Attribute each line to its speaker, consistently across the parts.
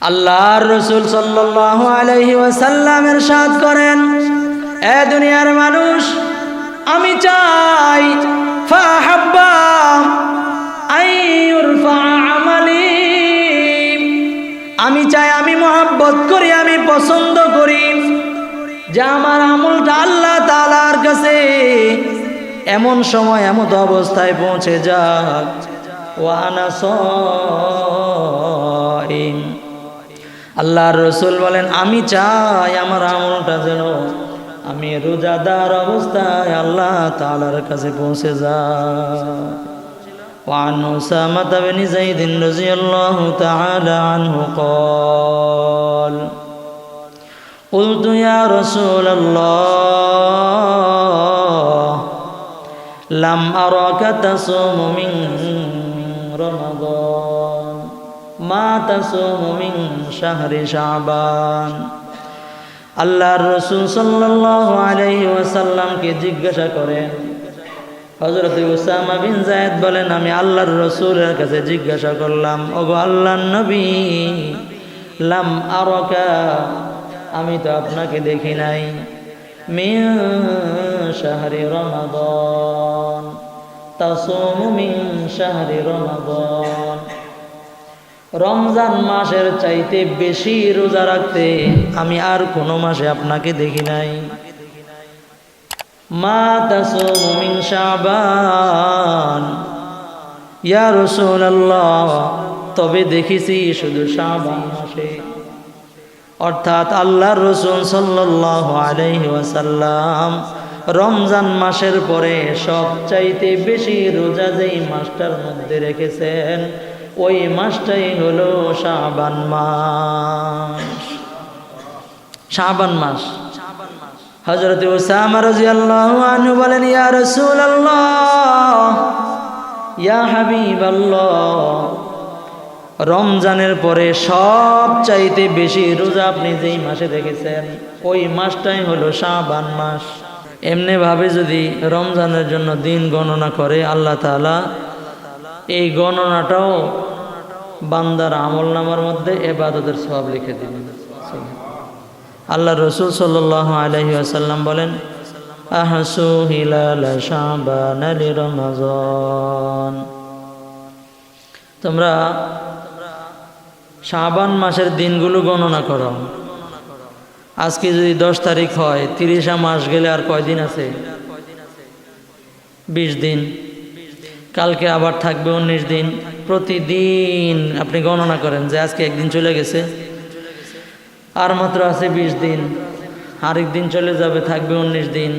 Speaker 1: আল্লাহর রাসূল সাল্লাল্লাহু আলাইহি ওয়াসাল্লাম ইরশাদ করেন, এ দুনিয়ার মানুষ, আমি চাই ফাহাব্বা আইয়ুরফা আমালি, আমি চাই, আমি মহব্বত করি, আমি পছন্দ করি যে আমার আমলটা আল্লাহ তাআলার কাছে এমন সময় এমন অবস্থায় পৌঁছে যাক ওয়া আনা সাইম। আল্লাহর রাসূল বলেন, আমি চাই আমার আমলটা যেন আমি রোজাদার অবস্থায় আল্লাহ তাআলার কাছে পৌঁছে যায়। وعن أسامة بن زيد رضي الله تعالى عنه قال قلت يا رسول الله لم أراك تصوم من رمضان ما تصوم من شهر شعبان। আল্লাহর রাসূল সাল্লাল্লাহু আলাইহি ওয়াসাল্লামকে জিজ্ঞাসা করেন, হযরত উসামা বিন যায়েদ বলেন, আমি আল্লাহর রাসূলের কাছে জিজ্ঞাসা করলাম, ওগো আল্লাহর নবী, লাম আরাকা, আমি তো আপনাকে দেখি নাই, মিন শাহরি রমাদান তাসুমু মিন শাহরি রমাদান, রমজান মাসের চাইতে বেশি রোজা রাখতে আমি আর কোনো মাসে আপনাকে দেখি নাই। মা তাসুমু মিন শাবান, ইয়া রাসূলুল্লাহ, তবে দেখেছি শুধু শাবান মাসে। অর্থাৎ আল্লাহর রাসূল সাল্লাল্লাহু আলাইহি ওয়াসাল্লাম রমজান মাসের পরে সবচাইতে বেশি রোজা যেই মাসটার মধ্যে রেখেছেন ওই মাসটাই হলো শাবান মাস। শাবান মাস। হযরত উসামা রাদিয়াল্লাহু আনহু বলেন, ইয়া রাসূলুল্লাহ, ইয়া হাবিবাল্লাহ, রমজানের পরে সবচাইতে বেশি রোজা আপনি যেই মাসে দেখেছেন ওই মাসটাই হলো শাবান মাস। এমনি ভাবে যদি রমজানের জন্য দিন গণনা করে আল্লাহ তাআলা এই গণনাটাও বান্দার আমলনামার মধ্যে ইবাদতের সওয়াব লিখে দিবেন। আল্লাহ রাসূল সাল্লাল্লাহু আলাইহি ওয়াসাল্লাম বলেন, আহসু হিলাল শাবান লিরমাযান, তোমরা শাবান মাসের দিনগুলো গণনা করো। আজকে যদি 10 তারিখ হয়, 30 মাস গেলে আর কয়দিন আছে? 20 দিন। কালকে আবার থাকবে 19 দিন। প্রতিদিন আপনি গণনা করেন যে আজকে একদিন চলে গেছে, আর মাত্র আছে 20 দিন, আরেক দিন চলে যাবে, থাকবে 19 দিন,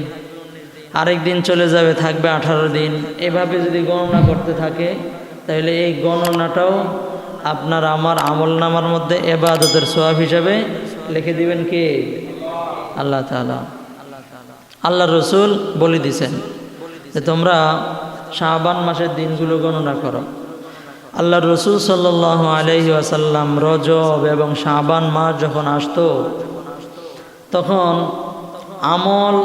Speaker 1: আরেক দিন চলে যাবে, থাকবে 18 দিন। এভাবে যদি গণনা করতে থাকে তাহলে এই গণনাটাও আপনার আমার আমলনামার মধ্যে ইবাদতের সওয়াব হিসাবে লিখে দিবেন কে? আল্লাহ তাআলা। আল্লাহর রাসূল বলে দিয়েছেন যে তোমরা শাবান মাসের দিনগুলো গণনা করো। আল্লাহর রাসূল সাল্লাল্লাহু আলাইহি ওয়াসাল্লাম রজব এবং শাবান মাস যখন আসতো তখন আমল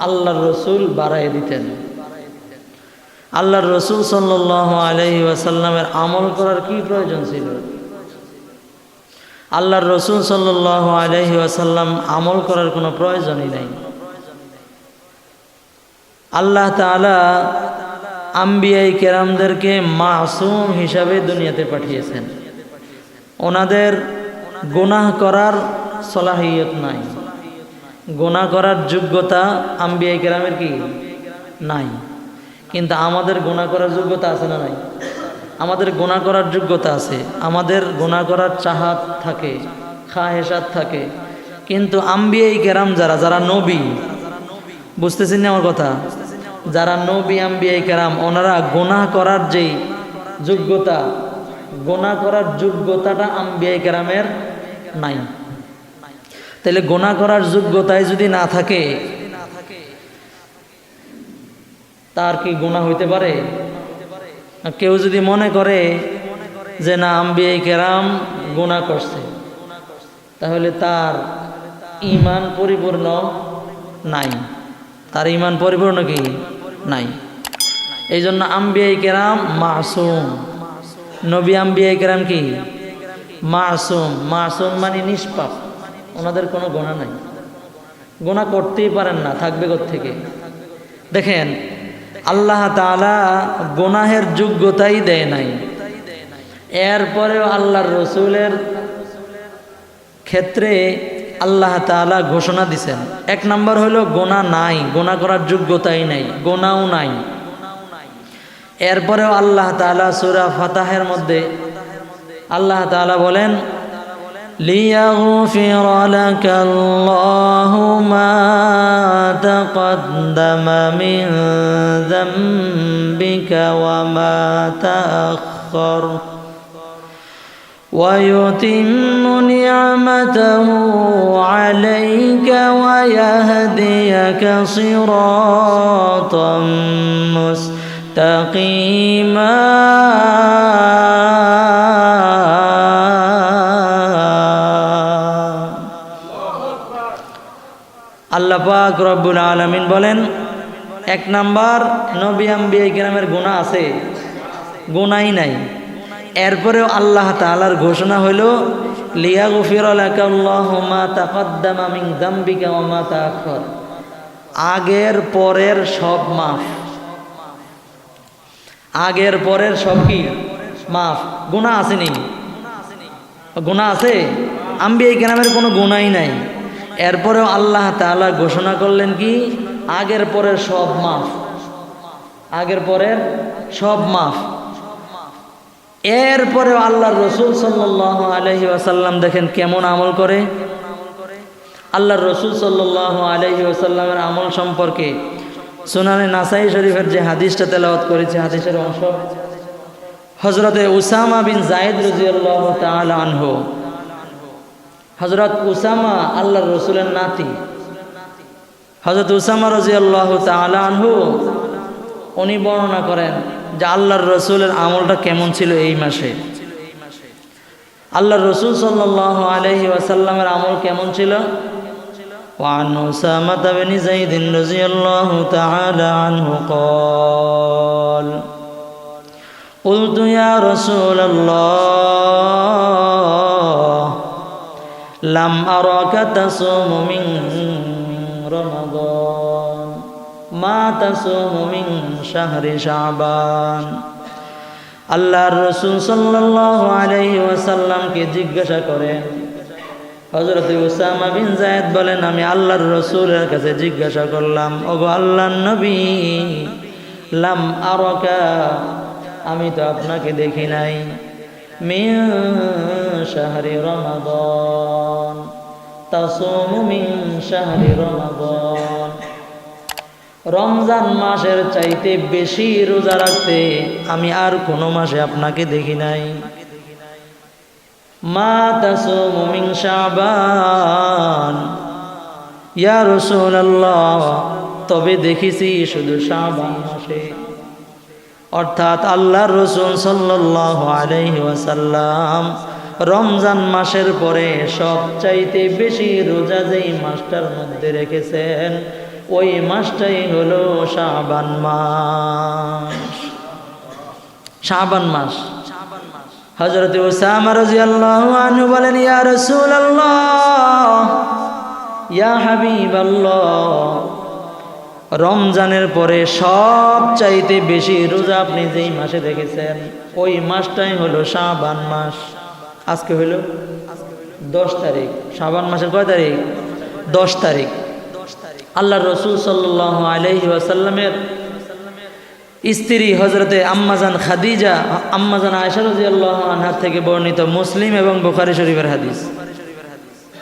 Speaker 1: আল্লাহর রাসূল বাড়ায় দিতেন। আল্লাহর রাসূল সাল্লাল্লাহু আলাইহি ওয়াসাল্লামের আমল করার কি প্রয়োজন ছিল? আল্লাহর রাসূল সাল্লাল্লাহু আলাইহি ওয়াসাল্লাম আমল করার কোনো প্রয়োজনই নাই। আল্লাহ তাআলা আম্বিয়ায়ে কেরামদেরকে মাসুম হিসাবে দুনিয়াতে পাঠিয়েছেন। ওনাদের গুনাহ করার সলাহিয়ত নাই, গুনাহ করার যোগ্যতা আম্বিয়ায়ে কেরামের কি নাই। কিন্তু আমাদের গুনাহ করার যোগ্যতা আছে না নাই? আমাদের গুনাহ করার যোগ্যতা আছে, আমাদের গুনাহ করার চাহাত থাকে, খাহেসাত থাকে। কিন্তু আম্বিয়ায়ে কেরাম যারা নবী, বুঝতেছেন না আমার কথা? যারা নবী আম্বিয়ায়ে কেরাম ওনারা গুনাহ করার যেই যোগ্যতা, গুনাহ করার যোগ্যতাটা আম্বিয়ায়ে কেরামের নাই। তাহলে গুনাহ করার যোগ্যতায় যদি না থাকে তার কি গুনাহ হইতে পারে? কেউ যদি মনে করে যে না আম্বিয়ায়ে কেরাম গুনাহ করছে, তাহলে তার ঈমান পরিপূর্ণ নাই, তার ঈমান পরিপূর্ণ কি নাই। এই জন্য আম্বিয়ায়ে কেরাম মাসুম, নবী আম্বিয়ায়ে কেরাম কি মাসুম। মাসুম মানে নিষ্পাপ, ওনাদের কোনো গোনা নাই, গোনা করতেই পারেন না, থাকবে কোত্থেকে? দেখেন আল্লাহ তাআলা গোনাহের যোগ্যতাই দেয় নাই, এরপরেও আল্লাহর রসুলের ক্ষেত্রে আল্লাহ তাআলা ঘোষণা দিছেন। এক নম্বর হলো গোনা নাই, গোনা করার যোগ্যতাই নাই, গোনাও নাই। এরপরেও আল্লাহ তাআলা সূরা ফাতাহের মধ্যে আল্লাহ তাআলা বলেন, লিয়াগফির লাকাল্লাহু মা তাকদ্দামা মিন যামবিকা ওয়া মা তাআখার ويتم نعمته عليك ويهديك صراطا مستقيما। আল্লাহ পাক রব্বুল আলামিন বলেন, এক নাম্বার নবী আম্বিয়া কিরামের গুনাহ আছে, গুনাহই নাই। এরপরেও আল্লাহ তাআলার ঘোষণা হলো লিয়াগফির লাকাল্লাহু মা তাকদ্দামা মিন যামবিকা ওয়া মা তাআখার, আগের পরের সব মাফ, আগের পরের সব কি মাফ। গুনাহ আসেনি, গুনাহ আছে, আম্বিয়া কিরামের কোনো গুনাহই নাই। এরপরেও আল্লাহ তাআলা ঘোষণা করলেন কি, আগের পরের সব মাফ, আগের পরের সব মাফ। এরপরেও আল্লাহর রসুল সাল্লাল্লাহু আলাইহি ওয়াসাল্লাম দেখেন কেমন আমল করে। আল্লাহর রসুল সাল্লাল্লাহু আলাইহি ওয়াসাল্লামের আমল সম্পর্কে সুনানে নাসাই শরীফের যে হাদিসটা তেলাওয়াত করেছে, হাদিসের অংশ হযরতে উসামা বিন যায়েদ রাদিয়াল্লাহু তাআলা আনহু, হযরত উসামা আল্লাহর রসুলের নাতি, হযরত উসামা রাদিয়াল্লাহু তাআলা আনহু উনি বর্ণনা করেন যে আল্লাহর রসুলের আমলটা কেমন ছিল এই মাসে। আল্লাহর রসুল সাল্লাল্লাহু আলাইহি ওয়াসাল্লামের আমল কেমন ছিল। وعن أسامة بن زيد رضي الله تعالى عنه قال قلت يا رسول الله لم أراك تصوم من رمضان মা তাসুমু মিন শাহরি শাবান। আল্লাহর রাসূল সাল্লাল্লাহু আলাইহি ওয়াসাল্লামকে জিজ্ঞাসা করেন, হযরত উসামা বিন যায়েদ বলেন, আমি আল্লাহর রাসূলের কাছে জিজ্ঞাসা করলাম, ওগো আল্লাহর নবী, লাম আরাকা, আমি তো আপনাকে দেখি নাই, মিন শাহরি রমাদান, তাসুমু মিন শাহরি রমাদান, রমজান মাসের চাইতে বেশি রোজা রাখতে আমি আর কোনো মাসে আপনাকে দেখি নাই। মা তাসুমু মিন শাবান, ইয়া রাসূলুল্লাহ, তবে দেখেছি শুধু শাবান মাসে। অর্থাৎ আল্লাহর রাসূল সাল্লাল্লাহু আলাইহি ওয়াসাল্লাম রমজান মাসের পরে সবচাইতে বেশি রোজা যেই মাসটার মধ্যে রেখেছেন, ওই মাসটাই হলো শাবান মাস। শাবান মাস। হযরত উসামা রাদিয়াল্লাহু আনহু বলেন, ইয়া রাসূলুল্লাহ, ইয়া হাবিবাল্লাহ, রমজানের পরে সবচাইতে বেশি রোজা আপনি যেই মাসে রেখেছেন, ওই মাসটাই হলো শাবান মাস। আজকে হলো 10 তারিখ, শাবান মাসের কয় তারিখ? 10 তারিখ। আল্লাহর রাসূল সাল্লাল্লাহু আলাইহি ওয়াসাল্লামের স্ত্রী হযরতে আম্মাজান খাদিজা, আম্মাজান আয়েশা রাদিয়াল্লাহু আনহা থেকে বর্ণিত, মুসলিম এবং বুখারী শরীফের হাদিস।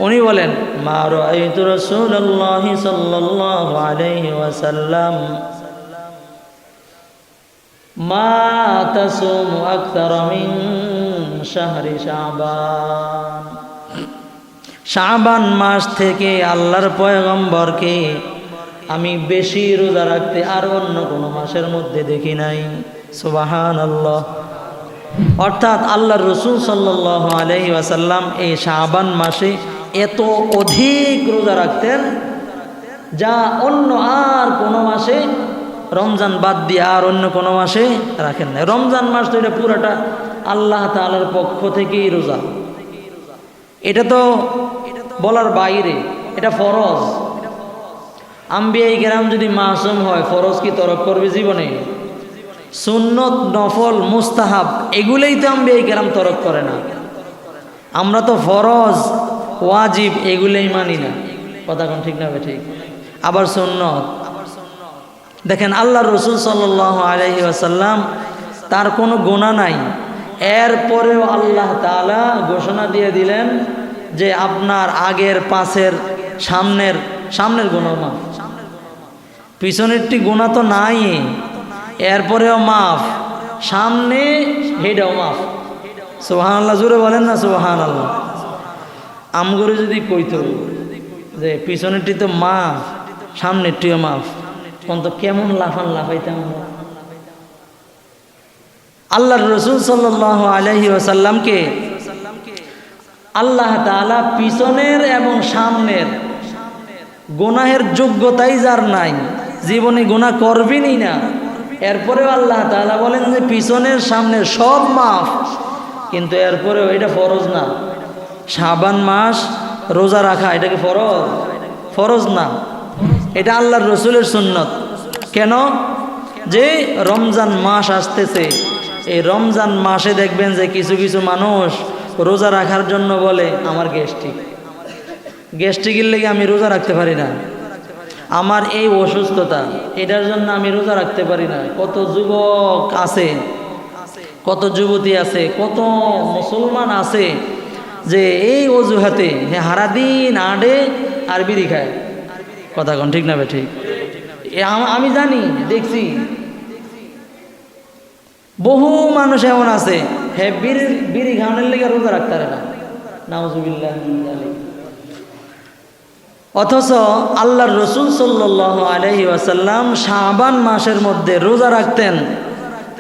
Speaker 1: উনি বলেন, মা রাআইতু রাসূলুল্লাহি সাল্লাল্লাহু আলাইহি ওয়াসাল্লাম মা তাসুমু আকতারা মিন শাহরি শাবান। শাবান মাস থেকে আল্লাহর পয়গম্বরকে আমি বেশি রোজা রাখতে আর অন্য কোনো মাসের মধ্যে দেখি নাই। সুবহানাল্লাহ। অর্থাৎ আল্লাহর রাসূল সাল্লাল্লাহু আলাইহি ওয়াসাল্লাম এই শাবান মাসে এত অধিক রোজা রাখতেন, যা অন্য আর কোনো মাসে, রমজান বাদ দিয়ে আর অন্য কোনো মাসে রাখেন না। রমজান মাস তো এটা পুরাটা আল্লাহ তাআলার পক্ষ থেকেই রোজা, এটা তো বলার বাইরে, এটা ফরজ। আম্বিয়া কেরাম যদি মাসুম হয়, ফরজ কি তরক করবে জীবনে? সুন্নত, নফল, মুস্তাহাব এগুলোই তো আম্বিয়া কেরাম তরক করে না। আমরা তো ফরজ, ওয়াজিব এগুলোই মানি না। কথা কোন ঠিক না? ঠিক। আবার সুন্নত দেখেন, আল্লাহর রাসূল সাল্লাল্লাহু আলাইহি ওয়াসাল্লাম তার কোনো গুনাহ নাই, এরপরেও আল্লাহ তাআলা ঘোষণা দিয়ে দিলেন যে আপনার আগের, পাশের, সামনের গুনাহ মাফ, পিছনেরটি গুনাহ তো নাই, এরপরেও মাফ, সামনে হেডাও মাফ। সুবহানাল্লাহ, জোরে বলেন না সুবহানাল্লাহ। আমগরে যদি কইতো যে পিছনেরটি তো মাফ, সামনেরটিও মাফ, কোন তো কেমন লাফাইতাম। আল্লাহর রাসূল সাল্লাল্লাহু আলাইহি ওয়াসাল্লামকে আল্লাহ তাআলা পিছনের এবং সামনের গুনাহের যোগ্যতাই যার নাই, জীবনে গুনাহ করবেনই না, এরপরেও আল্লাহ তাআলা বলেন যে পিছনের সামনের সব মাফ। কিন্তু এরপরেও এটা ফরজ না। শাবান মাস রোজা রাখা এটা কি ফরজ? ফরজ না, এটা আল্লাহর রাসূলের সুন্নত। কেন? যে রমজান মাস আসতেছে, এই রমজান মাসে দেখবেন যে কিছু কিছু মানুষ রোজা রাখার জন্য বলে আমার গ্যাস্ট্রিকের লেগে আমি রোজা রাখতে পারি না, আমার এই অসুস্থতা, এটার জন্য আমি রোজা রাখতে পারি না। কত যুবক আছে, কত যুবতী আছে, কত মুসলমান আছে যে এই অজুহাতে সারাদিন আডে আর বিড়ি খায়। কথা কোন ঠিক না? ঠিক। আমি জানি, দেখছি বহু মানুষ এমন আছে, হ্যাঁ বিড়ি খাওয়ানোর লেগে রোজা রাখতে পারে না। নাউজুবিল্লাহ। অথচ আল্লাহর রাসূল সাল্লাল্লাহু আলাইহি ওয়াসাল্লাম শাবান মাসের মধ্যে রোজা রাখতেন,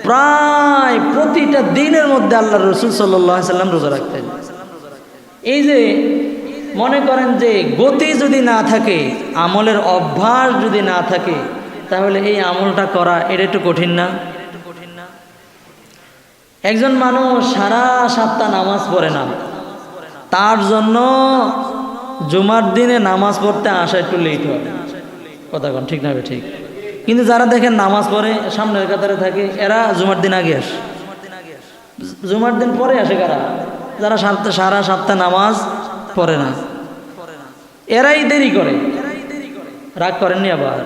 Speaker 1: প্রায় প্রতিটা দিনের মধ্যে আল্লাহর রাসূল সাল্লাল্লাহু আলাইহি ওয়াসাল্লাম রোজা রাখতেন। এই যে মনে করেন যে গতি যদি না থাকে, আমলের অভ্যাস যদি না থাকে, তাহলে এই আমলটা করা এটা একটু কঠিন না? একজন মানুষ সারা সপ্তাহ নামাজ পড়ে না, তার জন্য জুমার দিনে নামাজ পড়তে আসা একটু লেট হয়। কথা কোন ঠিক না? ঠিক। কিন্তু যারা দেখেন নামাজ পড়ে, সামনের কাতারে থাকে, এরা জুমার দিন আগে আসে, জুমার দিন পরে আসে। কারা? যারা সারা সপ্তাহ নামাজ পড়ে না, এরাই দেরি করে। রাগ করেননি? আবার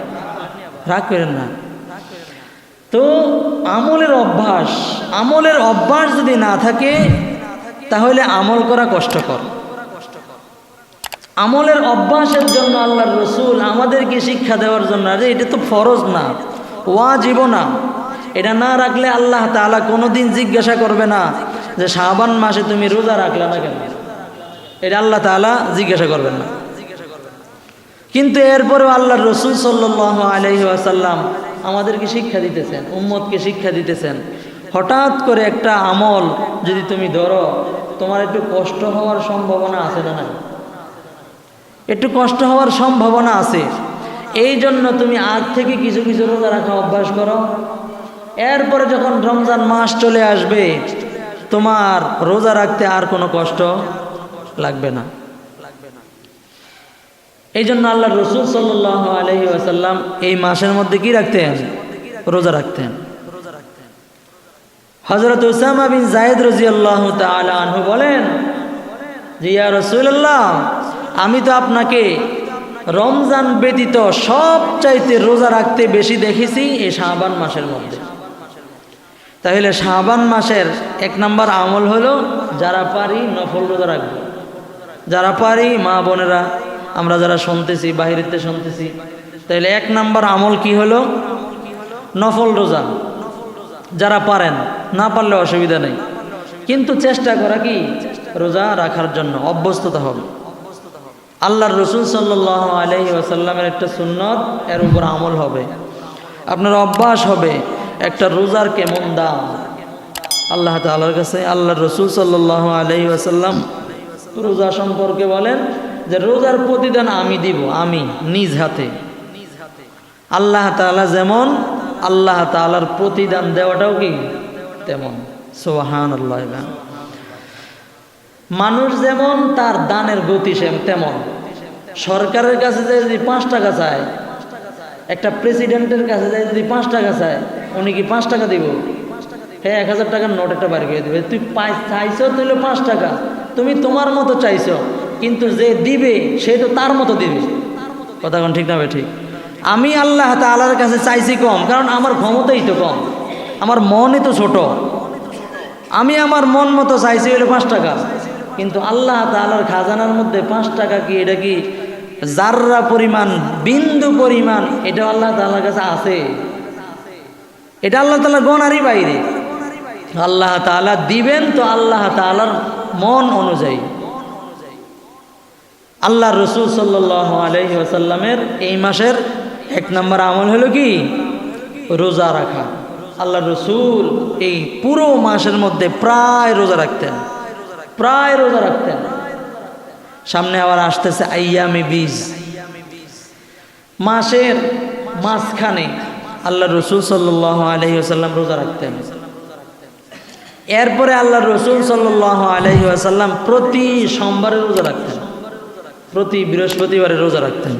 Speaker 1: রাগ করেন না তো। আমলের অভ্যাস যদি না থাকে, তাহলে আমল করা কষ্টকর। আমলের অভ্যাসের জন্য আল্লাহর রাসূল আমাদেরকে শিক্ষা দেওয়ার জন্য, আরে এটা তো ফরজ না, ওয়াজিব না, এটা না রাখলে আল্লাহ তাআলা কোনোদিন জিজ্ঞাসা করবে না যে শাবান মাসে তুমি রোজা রাখলা না কেন, এটা আল্লাহ তাআলা জিজ্ঞাসা করবেন না। কিন্তু এরপরেও আল্লাহর রাসূল সাল্লাল্লাহু আলাইহি ওয়াসাল্লাম আমাদেরকে শিক্ষা দিতেছেন, উম্মতকে শিক্ষা দিতেছেন। হঠাৎ করে একটা আমল যদি তুমি ধরো, তোমার একটু কষ্ট হওয়ার সম্ভাবনা আছে না? একটু কষ্ট হওয়ার সম্ভাবনা আছে। এই জন্য তুমি আগ থেকে কিছু কিছু রোজা রাখা অভ্যাস করো, এরপরে যখন রমজান মাস চলে আসবে, তোমার রোজা রাখতে আর কোনো কষ্ট লাগবে না। এই জন্য আল্লাহর রাসূল সাল্লাল্লাহু আলাইহি ওয়াসাল্লাম এই মাসের মধ্যে কি রাখতেন? রোজা রাখতেন। হযরত উসামা বিন যায়েদ রাদিয়াল্লাহু তাআলা আনহু বলেন যে ইয়া রাসূলুল্লাহ, আমি তো আপনাকে রমজান ব্যতীত সবচাইতে রোজা রাখতে বেশি দেখেছি এই শাবান মাসের মধ্যে। তাহলে শাবান মাসের 1 নম্বর আমল হলো, যারা পারি নফল রোজা রাখবো। যারা পারি মা বোনেরা, আমরা যারা শুনতেছি, বাহিরেতে শুনতেছি, তাহলে 1 নম্বর আমল কি হলো? নফল রোজা। যারা পারেন, না পারলে অসুবিধা নেই, কিন্তু চেষ্টা করা কি রোজা রাখার জন্য অভ্যস্ততা হবে। আল্লাহর রাসূল সাল্লাল্লাহু আলাইহি ওয়াসাল্লামের একটা সুন্নত, এর উপর আমল হবে, আপনার অভ্যাস হবে। একটা রোজার কেমন দাম আল্লাহ তাআলার কাছে। আল্লাহর রাসূল সাল্লাল্লাহু আলাইহি ওয়াসাল্লাম রোজা সম্পর্কে বলেন যে রোজার প্রতিদান আমি দিব, আমি নিজ হাতে। আল্লাহ তাআলা যেমন, আল্লাহ তাআলার প্রতিদান দেওয়াটাও কি তেমন। সুবহানাল্লাহ। মানুষ যেমন তার দানের গতি তেমন। সরকারের কাছে যায় যদি 5 টাকা চায়, একটা প্রেসিডেন্টের কাছে যায় যদি 5 টাকা চায়, উনি কি 5 টাকা দিব? হ্যাঁ, 1000 টাকার নোট একটা বাড়ি করে দেবে। তুই চাইছো তুই 5 টাকা, তুমি তোমার মতো চাইছো, কিন্তু যে দিবে সে তো তার মতো দিবে। কথা কোন ঠিক না ভাই? ঠিক। আমি আল্লাহ তাআলার কাছে চাইছি কম, কারণ আমার ক্ষমতাই তো কম, আমার মনই তো ছোট। আমি আমার মন মতো চাইছি হলো 5 টাকা, কিন্তু আল্লাহ তাআলার খাজানার মধ্যে 5 টাকা কি, এটা কি জাররা পরিমাণ, বিন্দু পরিমাণ এটা আল্লাহ তাআলার কাছে আছে? এটা আল্লাহ তাআলার গণারই বাইরে। আল্লাহ তাআলা দিবেন তো আল্লাহ তাআলার মন অনুযায়ী। আল্লাহ রসুল সাল্লাল্লাহু আলাইহি ওয়াসাল্লামের এই মাসের 1 নম্বর আমল হলো কি? রোজা রাখা। আল্লাহ রসুল এই পুরো মাসের মধ্যে প্রায় রোজা রাখতেন, প্রায় রোজা রাখতেন। সামনে আবার আসতেছে আইয়ামে বীজ, মাসের মাঝখানে আল্লাহ রসুল সাল্লাল্লাহু আলাইহি ওয়াসাল্লাম রোজা রাখতেন। এরপরে আল্লাহ রসুল সাল্লাল্লাহু আলাইহি ওয়াসাল্লাম প্রতি সোমবারে রোজা রাখতেন, প্রতি বৃহস্পতিবারে রোজা রাখতেন।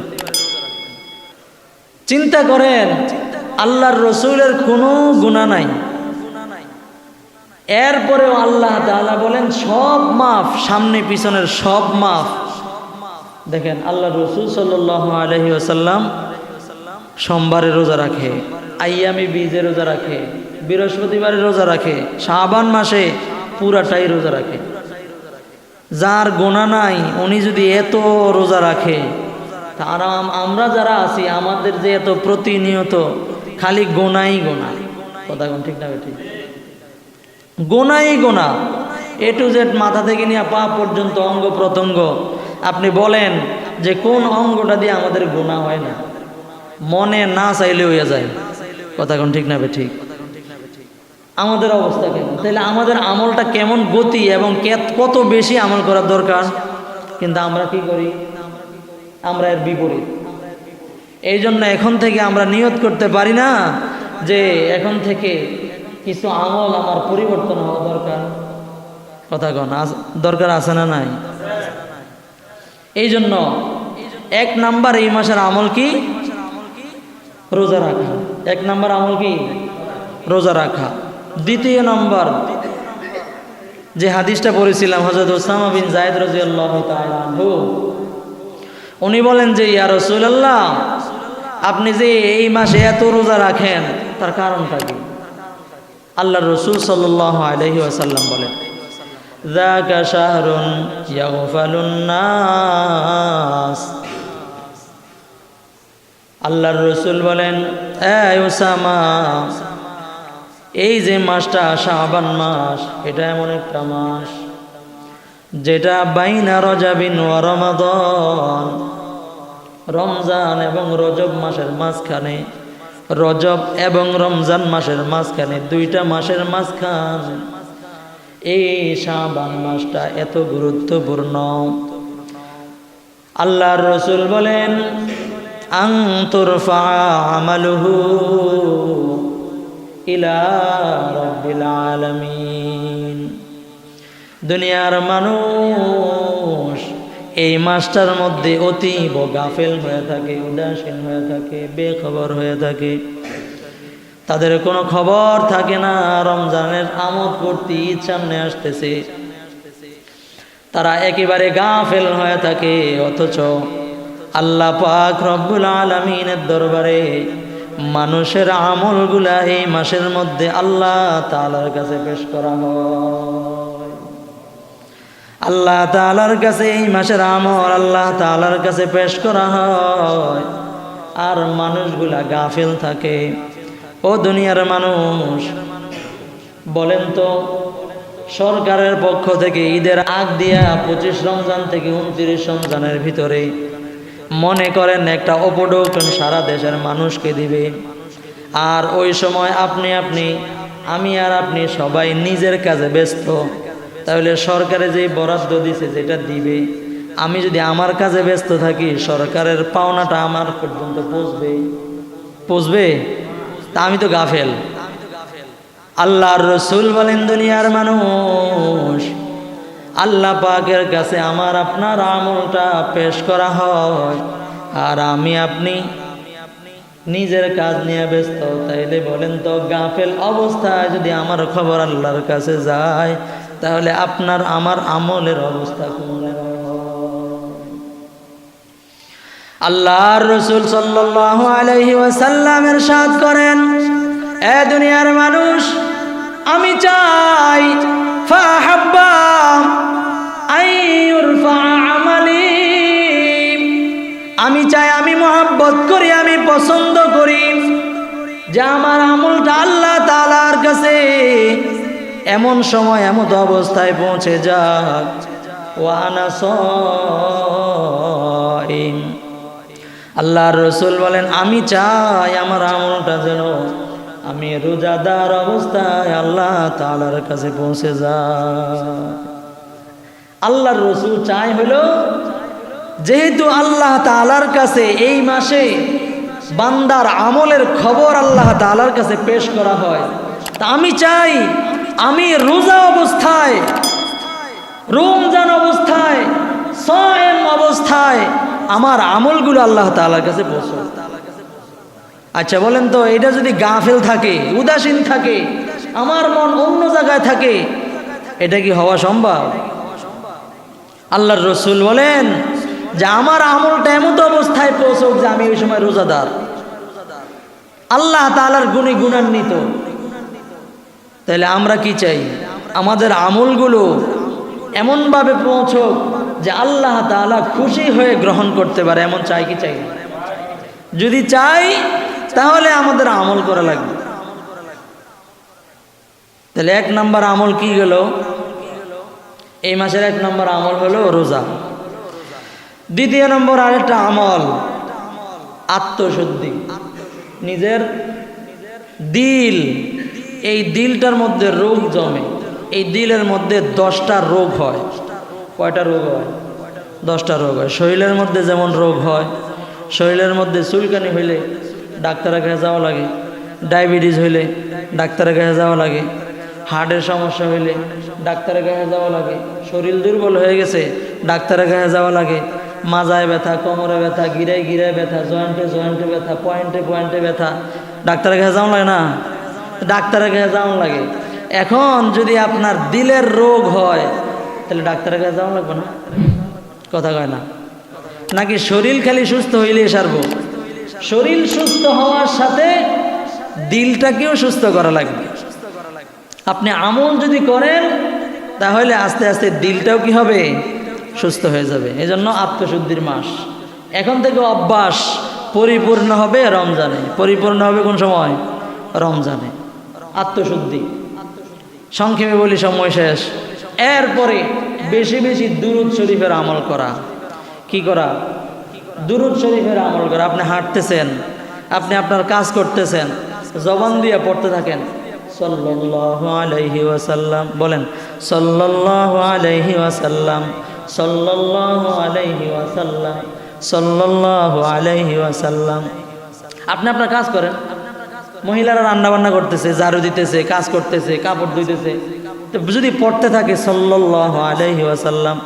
Speaker 1: চিন্তা করেন, আল্লাহর রসুলের কোনো গুনাহ নাই, এরপরেও আল্লাহ তাআলা বলেন সব মাফ, সামনে পিছনের সব মাফ। দেখেন আল্লাহ রসুল সাল্লাল্লাহু আলাইহি ওয়াসাল্লাম সোমবারে রোজা রাখে, আইয়ামে বীজে রোজা রাখে, বৃহস্পতিবারে রোজা রাখে, শাবান মাসে পুরাটাই রোজা রাখে। যার গুনাহ নাই উনি যদি এত রোজা রাখে, তারা আমরা যারা আছি আমাদের যে এত প্রতিনিয়ত খালি গোনাই গোনা। কথা কোন ঠিক না? ঠিক। গোনাই গোনা, এ টু জেড, মাথা থেকে নিয়ে পা পর্যন্ত অঙ্গ প্রত্যঙ্গ। আপনি বলেন যে কোন অঙ্গটা দিয়ে আমাদের গোনা হয় না? মনে না চাইলে হইয়া যায়। কথা কোন ঠিক না? ঠিক। আমাদের অবস্থা কেমন? তাহলে আমাদের আমলটা কেমন গতি এবং কত বেশি আমল করার দরকার, কিন্তু আমরা কি করি? আমরা এর বিপরীত। এই জন্য এখন থেকে আমরা নিয়ত করতে পারি না যে এখন থেকে কিছু আমল আমার পরিবর্তন হওয়া দরকার। কথা কন, দরকার আছে না নাই? এই জন্য 1 নাম্বার এই মাসের আমল কি? রোজা রাখা। 1 নাম্বার আমল কি? রোজা রাখা। 2 নম্বর যে হাদিসটা পড়েছিলাম, হযরত উসামা বিন যায়েদ রাদিয়াল্লাহু তাআলা আনহু, উনি বলেন যে ইয়া রাসূলুল্লাহ, আপনি যে এই মাসে এত রোজা রাখেন তার কারণটা কি? আল্লাহ রসুল সাল্লাল্লাহু আলাইহি ওয়াসাল্লাম বলেন, যাকা শাহরুন ইয়াগফালুন নাস। আল্লাহর রসুল বলেন, এই উসামা, এই যে মাসটা শাবান মাস, এটা এমন একটা মাস যেটা বাইনা রজাবিন ওয়া রমাদান, রমজান এবং রজব মাসের মাঝখানে, রজব এবং রমজান মাসের মাঝখানে, 2টা মাসের মাঝখান, এই শাবান মাসটা এত গুরুত্বপূর্ণ। আল্লাহর রসুল বলেন, আন তুরফা আমালুহু ইলা রাব্বিল আলামিন। দুনিয়ার মানুষ এই মাসটার মধ্যে অতীব গাফেল হয়ে থাকে, উদাসীন হয়ে থাকে, বেখবর হয়ে থাকে। তাদের কোনো খবর থাকে না রমজানের আমোদ করতে ঈদ সামনে আসতেছে, তারা একেবারে গাফেল হয়ে থাকে। অথচ আল্লাহ পাক রব্বুল আলামিনের দরবারে মানুষের আমলগুলা এই মাসের মধ্যে আল্লাহ তাআলার কাছে পেশ করা হয়। আল্লাহ তাআলার কাছে এই মাসের আমল আল্লাহ তাআলার কাছে পেশ করা হয়, আর মানুষগুলা গাফিল থাকে। ও দুনিয়ার মানুষ, বলেন তো, সরকারের পক্ষ থেকে ঈদের আগ দিয়া 25 রমজান থেকে 29 রমজানের ভিতরে মনে করেন একটা উপঢৌকন সারা দেশের মানুষকে দিবে, আর ওই সময় আমি আর আপনি সবাই নিজের কাজে ব্যস্ত। তাহলে সরকারে যেই বরাদ্দ দিছে যেটা দিবে, আমি যদি আমার কাজে ব্যস্ত থাকি, সরকারের পাওনাটা আমার পর্যন্ত পৌঁছবে? তা আমি তো গাফেল। আল্লাহর রসুল বলেন, দুনিয়ার মানুষ, আল্লাহ পাকের কাছে আমার আপনার আমলটা পেশ করা হয়, আর আমি আপনি নিজের কাজ নিয়ে ব্যস্ত, তাইলে বলেন তো গাফেল অবস্থায় যদি আমার খবর আল্লাহর কাছে যায়, তাহলে আপনার আমার আমলের অবস্থা কোন জায়গায় হয়? আল্লাহর রাসূল সাল্লাল্লাহু আলাইহি ওয়াসাল্লাম ইরশাদ করেন, এ দুনিয়ার মানুষ, আমি চাই ফাহাব্বা আইয়ুরফা আমালি, আমি চাই, আমি মহব্বত করি, আমি পছন্দ করি যে আমার আমলটা আল্লাহ তাআলার কাছে এমন সময় এমন অবস্থায় পৌঁছে যাক, ওয়া আনা সাইম। আল্লাহর রাসূল বলেন, আমি চাই আমার আমলটা যেন আমি রোজাদার অবস্থায় আল্লাহ তাআলার কাছে পৌঁছে যায়। আল্লাহর রাসূল চাই হলো, যেহেতু আল্লাহ তাআলার কাছে এই মাসে বান্দার আমলের খবর আল্লাহ তাআলার কাছে পেশ করা হয়, তা আমি চাই আমি রোজা অবস্থায়, রমজান অবস্থায়, সায়েম অবস্থায় আমার আমলগুলো আল্লাহ তাআলার কাছে পৌঁছায়। আচ্ছা বলেন তো, এটা যদি গাফেল থাকে, উদাসীন থাকে, আমার মন অন্য জায়গায় থাকে, এটা কি হওয়া সম্ভব? আল্লাহর রাসূল বলেন যে আমার আমলটা এমন অবস্থায় পৌঁছক যে আমি ওই সময় রোজাদার, আল্লাহ তাআলার গুণে গুণান্বিত। তাহলে আমরা কি চাই? আমাদের আমলগুলো এমনভাবে পৌঁছক যে আল্লাহ তাআলা খুশি হয়ে গ্রহণ করতে পারে, এমন চাই কি চাই? যদি চাই তাহলে আমাদের আমল করা লাগবে। তাহলে 1 নম্বর আমল কি গেল? এই মাসের 1 নম্বর আমল হলো রোজা। 2 নম্বর আরেকটা আমল আত্মশুদ্ধি। নিজের দিল, এই দিলটার মধ্যে রোগ জমে, এই দিলের মধ্যে 10টা রোগ হয়। কয়টা রোগ হয়? 10টা রোগ হয়। শরীরের মধ্যে যেমন রোগ হয়, শরীরের মধ্যে চুলকানি হইলে ডাক্তারের কাছে যাওয়া লাগে, ডায়াবেটিস হইলে ডাক্তারের কাছে যাওয়া লাগে, হার্টের সমস্যা হইলে ডাক্তারের কাছে যাওয়া লাগে, শরীর দুর্বল হয়ে গেছে ডাক্তারের কাছে যাওয়া লাগে, মাজায় ব্যথা, কোমরে ব্যথা, গিরায় গিরায় ব্যথা, জয়েন্টে জয়েন্টে ব্যথা, পয়েন্টে পয়েন্টে ব্যথা, ডাক্তারের কাছে যাওয়া লাগে না? ডাক্তারের কাছে যাওয়া লাগে। এখন যদি আপনার দিলের রোগ হয় তাহলে ডাক্তারের কাছে যাওয়া লাগবে না? কথা কয় না? নাকি শরীর খালি সুস্থ হইলেই সারবো? শরীর সুস্থ হওয়ার সাথে দিলটাকেও সুস্থ করা লাগবে। আপনি আমল যদি করেন তাহলে আস্তে আস্তে দিলটাও কি হবে? সুস্থ হয়ে যাবে। এই জন্য আত্মশুদ্ধির মাস। এখন থেকে অভ্যাস পরিপূর্ণ হবে রমজানে। পরিপূর্ণ হবে কোন সময়? রমজানে। আত্মশুদ্ধি। সংক্ষেপে বলি, সময় শেষ। এরপরে বেশি বেশি দুরূদ শরীফের আমল করা। কি করা? দুরূদ শরীফের আমল করা। আপনি হাঁটতেছেন, আপনি আপনার কাজ করতেছেন, জবান দিয়ে পড়তে থাকেন সাল্লাল্লাহু আলাইহি ওয়াসাল্লাম। বলেন সাল্লাল্লাহু আলাইহি ওয়াসাল্লাম, সাল্লাল্লাহু আলাইহি ওয়াসাল্লাম, সাল্লাল্লাহু আলাইহি ওয়াসাল্লাম। আপনি আপনার কাজ করেন। মহিলারা রান্না বান্না করতেছে, ঝাড়ু দিতেছে, কাজ করতেছে, কাপড় ধুইতেছে, তো যদি পড়তে থাকে সাল্লাল্লাহু আলাইহি ওয়াসাল্লাম,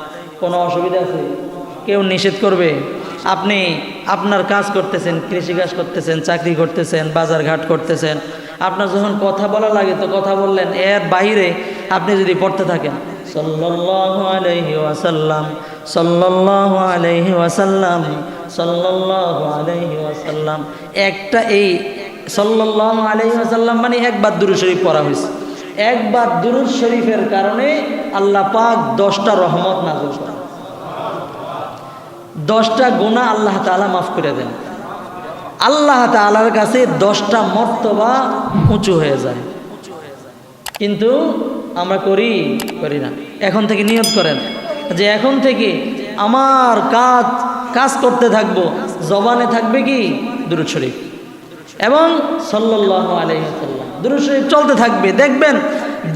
Speaker 1: কোনো অসুবিধা আছে? কেউ নিষেধ করবে? আপনি আপনার কাজ করতেছেন, কৃষিকাজ করতেছেন, চাকরি করতেছেন, বাজার ঘাট করতেছেন, আপনার যখন কথা বলা লাগে তো কথা বললেন, এর বাইরে আপনি যদি পড়তে থাকেন সাল্লাল্লাহু আলাইহি ওয়াসাল্লাম, সাল্লাল্লাহু আলাইহি ওয়াসাল্লাম, সাল্লাল্লাহু আলাইহি ওয়াসাল্লাম, একটা এই সাল্লাল্লাহু আলাইহি ওয়াসাল্লাম মানে একবার দুরূদ শরীফ পড়া হয়েছে। একবার দুরূদ শরীফের কারণে আল্লাহ পাক 10টা রহমত নাযিল করেন, 10টা গুনাহ আল্লাহ তাআলা মাফ করে দেন। আল্লাহ তাআলার কাছে 10টা মর্তবা উঁচু হয়ে যায়। কিন্তু আমরা করি না। এখন থেকে নিয়ত করেন যে এখন থেকে আমার কাজ করতে থাকবো, জবানে থাকবে কি? দুরূদ শরীফ এবং সাল্লাল্লাহু আলাইহি ওয়াসাল্লাম। দুরূদ শরীফ চলতে থাকবে। দেখবেন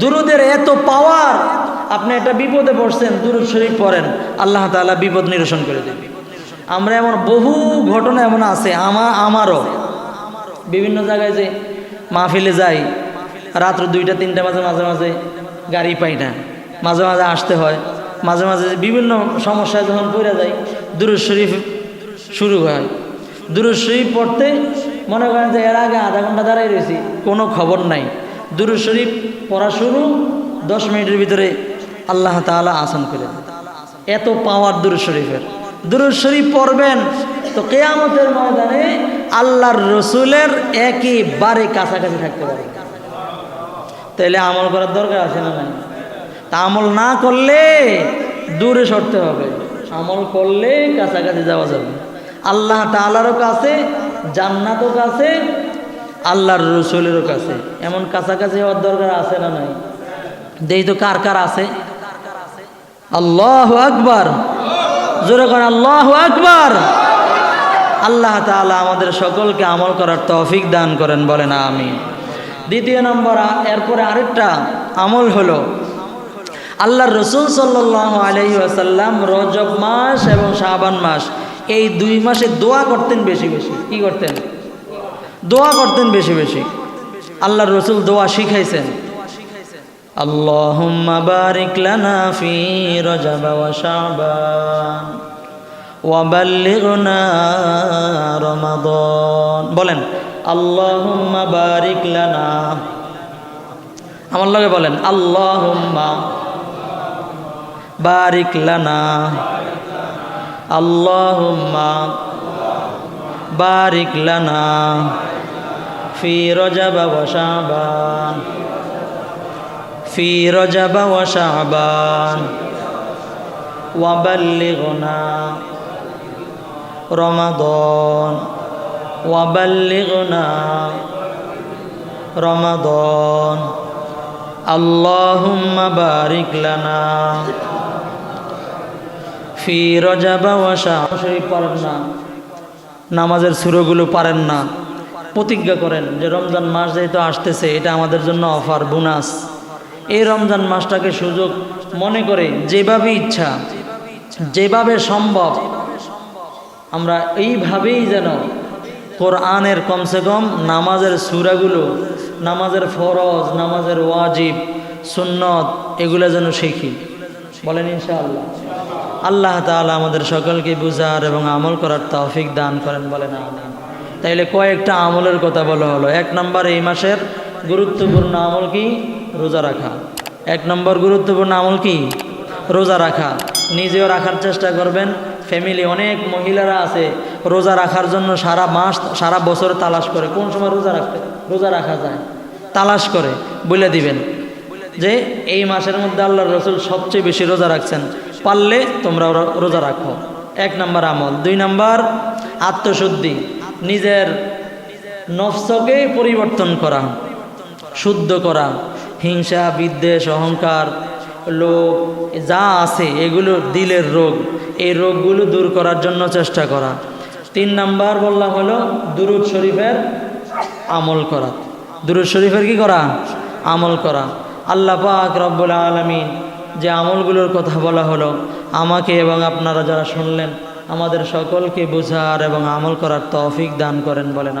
Speaker 1: দুরূদের এত পাওয়ার। আপনি একটা বিপদে পড়ছেন, দুরূদ শরীফ পড়েন, আল্লাহ তাআলা বিপদ নিরসন করে দেবে। আমরা এমন বহু ঘটনা এমন আছে, আমারও বিভিন্ন জায়গায় যে মাহফিলে যাই, রাত্র 2টা 3টা বাজে, মাঝে মাঝে গাড়ি পাই না, মাঝে মাঝে আসতে হয়, মাঝে মাঝে বিভিন্ন সমস্যায় যখন পড়ে যায় দুরূদ শরীফ শুরু হয়। দুরূদ শরীফ পড়তে মনে করেন যে এর আগে আধা ঘন্টা দাঁড়াই রয়েছি, কোনো খবর নাই। দুরূদ শরীফ পড়া শুরু, 10 মিনিটের ভিতরে আল্লাহ তাআলা আসান করে দেন। এত পাওয়ার দুরূদ শরীফের। দুরূদ শরীফ পড়বেন তো কিয়ামতের ময়দানে আল্লাহর রসুলের একেবারে কাছাকাছি থাকতে পারে। তাইলে আমল করার দরকার আছে না নাই? তা আমল না করলে দূরে সরতে হবে, আমল করলে কাছাকাছি যাওয়া যাবে। আল্লাহ তাআলারও কাছে, জান্নাতও কাছে, আল্লাহর রসুলেরও কাছে। এমন কাছাকাছি হওয়ার দরকার আছে না নাই? দেই তো কার কার আছে? আল্লাহু আকবার, জোরে করেন আল্লাহু আকবার। আল্লাহ তাআলা আমাদের সকলকে আমল করার তৌফিক দান করেন, বলেন আমিন। দ্বিতীয় নম্বর, এরপরে আরেকটা আমল হলো আল্লাহর রসুল সাল্লাল্লাহু আলাইহি ওয়াসাল্লাম রজব মাস এবং শাবান মাস, এই 2 মাসে দোয়া করতেন বেশি বেশি। কি করতেন? দোয়া করতেন বেশি বেশি। আল্লাহর রসুল দোয়া শিখাইছেন, আল্লাহুম্মা বারিক লানা ফি রজব ওয়া শাবান ওয়া বাল্লিগনা রমাদান। বলেন আল্লাহুম্মা বারিক লানা, আমার লগে বলেন আল্লাহুম্মা বারিক লানা, আল্লাহুম্মা বারিক লানা ফি রজব ওয়া শাবান, ফি রজব ওয়া শাবান ওয়া বাল্লিগনা রমাদান, ওয়া বাল্লিগনা রমাদান, আল্লাহুম্মা বারিক লানা ফি রজব ওয়া শাবান। শরীফ পড়েন না, নামাজের সূরাগুলো পারেন না, প্রতিজ্ঞা করেন যে রমজান মাস যেহেতু আসতেছে, এটা আমাদের জন্য অফার, বোনাস। এই রমজান মাসটাকে সুযোগ মনে করে যেভাবে ইচ্ছা, যেভাবে সম্ভব, আমরা এইভাবেই যেন কোরআনের কমসে কম নামাজের সূরাগুলো, নামাজের ফরজ, নামাজের ওয়াজিব, সুন্নত, এগুলো যেন শিখি। বলেন ইনশাআল্লাহ। আল্লাহ তাআলা আমাদের সকলকে বুঝার এবং আমল করার তৌফিক দান করেন, বলেন আমিন। তাইলে কয়েকটা আমলের কথা বলা হলো। 1 নম্বর, এই মাসের গুরুত্বপূর্ণ আমল কি? রোজা রাখা। 1 নম্বর গুরুত্বপূর্ণ আমল কি? রোজা রাখা। নিজেও রাখার চেষ্টা করবেন। ফ্যামিলি অনেক মহিলারা আছে রোজা রাখার জন্য সারা মাস, সারা বছর তালাশ করে কোন সময় রোজা রাখা যায়, তালাশ করে বলে দিবেন যে এই মাসের মধ্যে আল্লাহর রসুল সবচেয়ে বেশি রোজা রাখছেন, পারলে তোমরা রোজা রাখো। 1 নম্বর আমল। 2 নম্বর, আত্মশুদ্ধি। নিজের নফসকে পরিবর্তন করা, শুদ্ধ করা। হিংসা, বিদ্বেষ, অহংকার, লোভ যা আছে এগুলো দিলের রোগ, এই রোগগুলো দূর করার জন্য চেষ্টা করা। 3 নম্বর বললাম হলো দুরূদ শরীফের আমল করা। দুরূদ শরীফের কি করা? আমল করা। আল্লাহ পাক রব্বুল আলামিন যে আমলগুলোর কথা বলা হলো, আমাকে এবং আপনারা যারা শুনলেন, আমাদের সকলকে বুঝার এবং আমল করার তৌফিক দান করেন, বলেন।